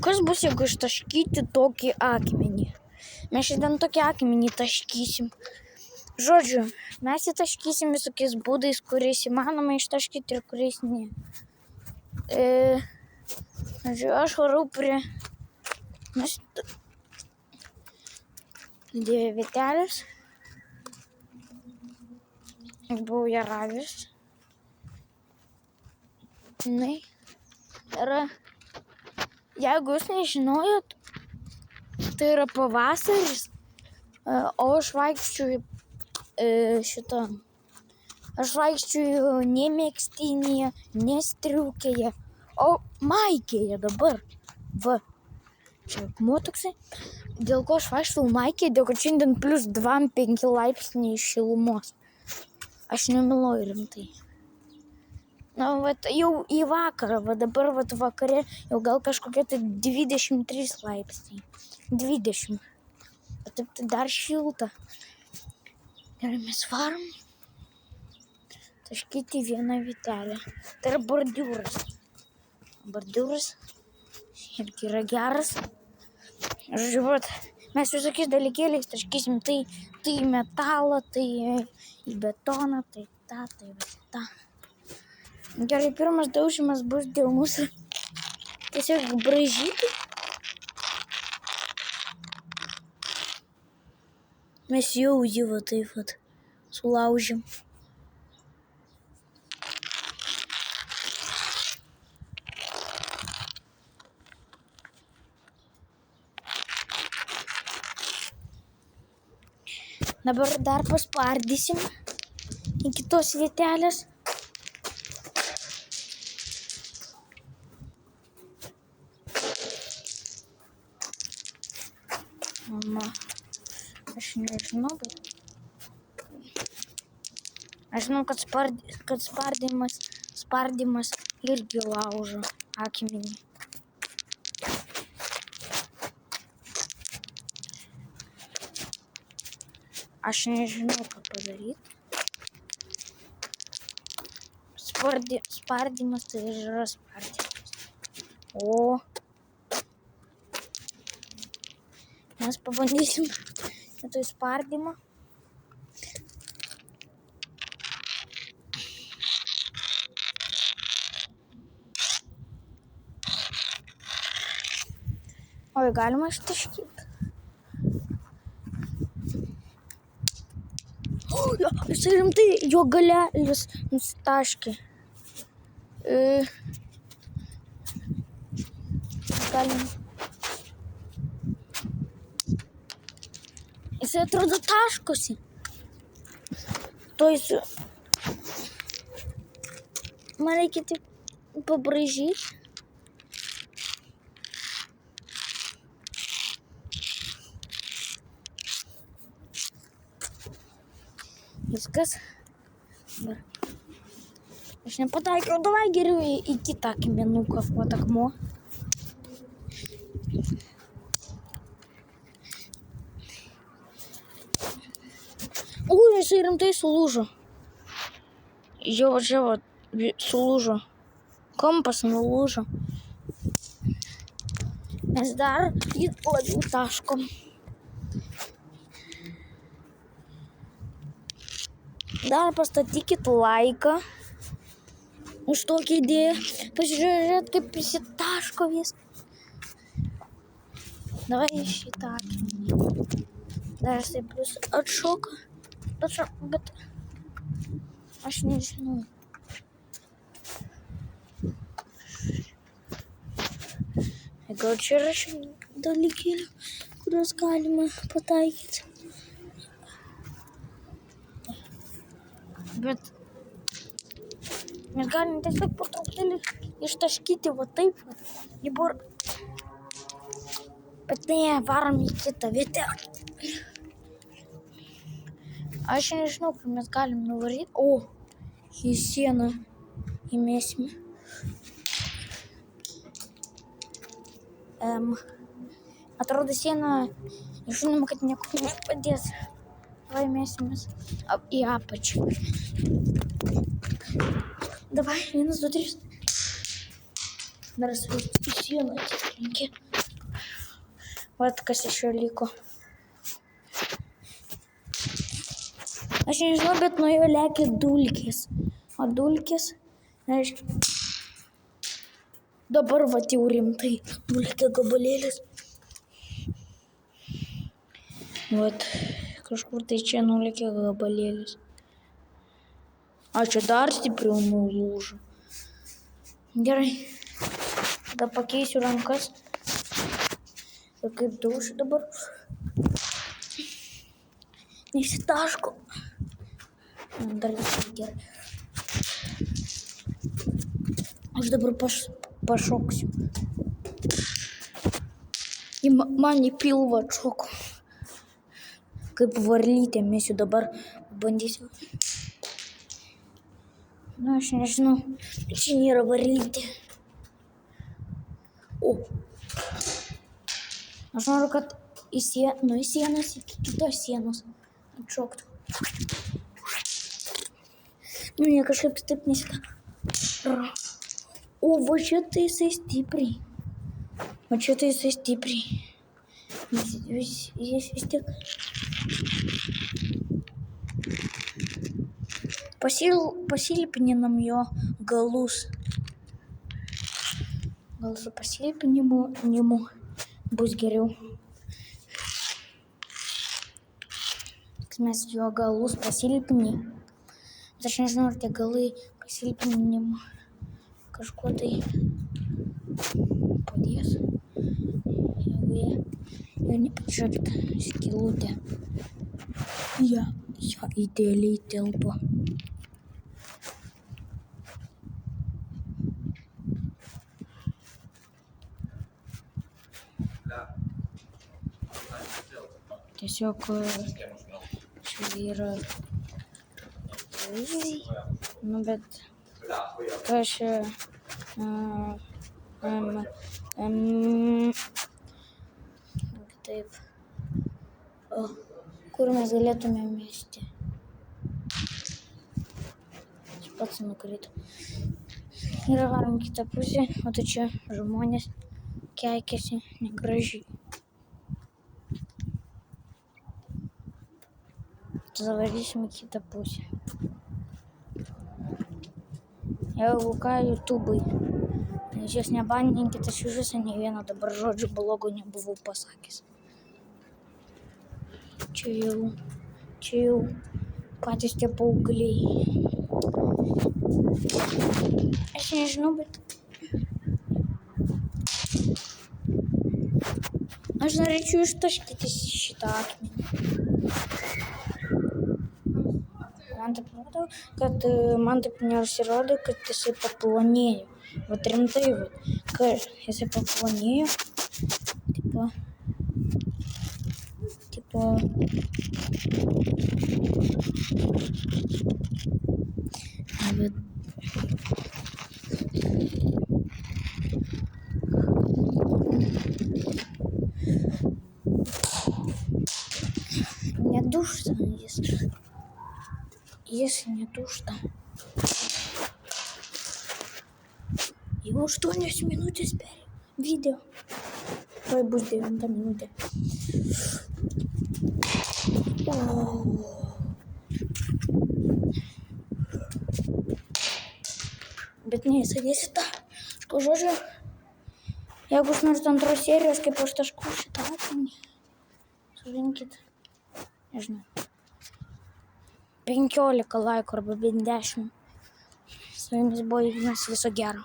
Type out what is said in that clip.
kas bus, jeigu ištaškyti tokį akmenį? Mes šiandien tokį akmenį taškysim. Žodžiu, mes įtaškysim visokiais būdais, kuriais įmanoma ištaškyti ir kuriais ne. Žodžiu, aš varau prie dvi vietelės. Aš buvau ją radęs. Ir jeigu jūs nežinojot, tai yra pavasaris, o aš vaikščiuoju aš vaikščiuoju ne megztinyje, ne striukėje, o maikėje dabar. Va, čia akmuo toksai. Dėl ko aš vaikščiau maikėje, dėl kad šiandien +2, 5 laipsniai šilumos. Aš nemiluoju rimtai. Na, vat jau į vakarą, va dabar vat vakare jau gal kažkokie tai 23 laipsniai. 20. O taip tai dar šilta. Gerai, mes varom taškyti vieną vietelę. Tai yra bordiūras. Bordiūras irgi yra geras. Žodžiu, vat, mes visokiais dalykėliais taškysim. Tai į metalą, tai į betoną, tai tą. Gerai, pirmas daužymas bus dėl mūsų tiesiog braižyti. Mes jau jį va taip vat sulaužėm. Dabar dar paspardysim iki tos vietelės. Aš nežinau, bet aš žinau, kad spardymas irgi laužo akmenį. Aš nežinau, ką padaryti. Spardymas tai yra spardymas. O mes pabandysim vietoj spardymą. Oi, galima ištaškyti. Jisai rimtai jo galelis nusitaškė. Galim. Jisai atrodo taškosi. Man reikia tik pabraižyti. Viskas. Aš nepataikiau, davai geriau į kitą akmenuką, vat akmuo. Jisai rimtai sulūžo. Jau sulūžo. Kompas nulūžo. Mes dar jį labiau taškom. Dar pastatykit laiką už tokią idėją. Pažiūrėt, kaip įsitaško viskas. Davai į šitą akmenį. Dar jisai plius atšoka. Bet aš nežinau. Gal čia yra dalykėlių, kuriuos galima pataikyti. Bet mes galim tiesiog po truputėlį ištaškyti va taip. Bet ne, varom į kitą vietelę. Aš nežinau, kaip mes galim nuvaryti. Į sieną įmėsime. Atrodo, siena, žinoma, kad nieko nepadės. Davai mėsimės į apačią. Davai, 1, 2, 3. Dar į sieną atsitrenkė. Vat kas iš jo liko. Aš nežinau, bet nuo jo lekia dulkės. O dulkės, reiškia, dabar vat jau rimtai dulkė gabalėlis. Vat kažkur tai čia nulėkė gabalėlis. A čia dar stipriau nulūžo. Gerai, tada pakeisiu rankas. Ir kaip daušiu dabar. Nesitaško. Dar visai gerai. Aš dabar pašoksiu. Man į pilvą atšoko. Kaip varlytė mėsiu dabar. Bandysiu. Na, aš nežinau. Čia nėra varlytė. O. Aš noriu, kad nuo sienos iki kitos sienos atšoktų. Nu, jie kažkaip taip nesita. O, va čia tai jisai stipriai. Va čia tai jisai stipriai. Jis vis tiek. Pasilpninam jo galus. Gal su pasilpninimu bus geriau. Mes jo galus pasilpninam. Bet aš nežinau, ar tie galai pasilpninimo kažkuo tai padės. Jeigu jie nepačiapta skylutė. Ja idealiai telpa. Tiesiog čia yra nu bet aš taip kur mes galėtume mesti. Aš pats nukrito. Ir varom kitą pusę, o tai čia žmonės keikiasi negražiai. Tada varysim į kitą pusę. Jeigu ką, YouTube'ai. Jūs nebandinkit, aš iš viso ne vieno dabar žodžio blogo nebuvau pasakęs. Čia jau patys tie paaugliai. Aš nežinau, bet aš norėčiau ištaškyti šitą akmenį. Man taip nesirodo, kad jisai paplonėjo. Vat rimtai, kad jisai paplonėjo. Tipo. Bet. Nedūžta jis. Jis nedūžta. Jau 8 minutės per video. Tai bus 9 minutė. Bet neįsėdėsi tą. Ško žodžiu, jeigu jūs norite antros serijos, kaip aš taškau šitą akmenį, surinkit, nežinau, 15 laikų arba bent 10. Su jumis buvo Ignas, viso gero.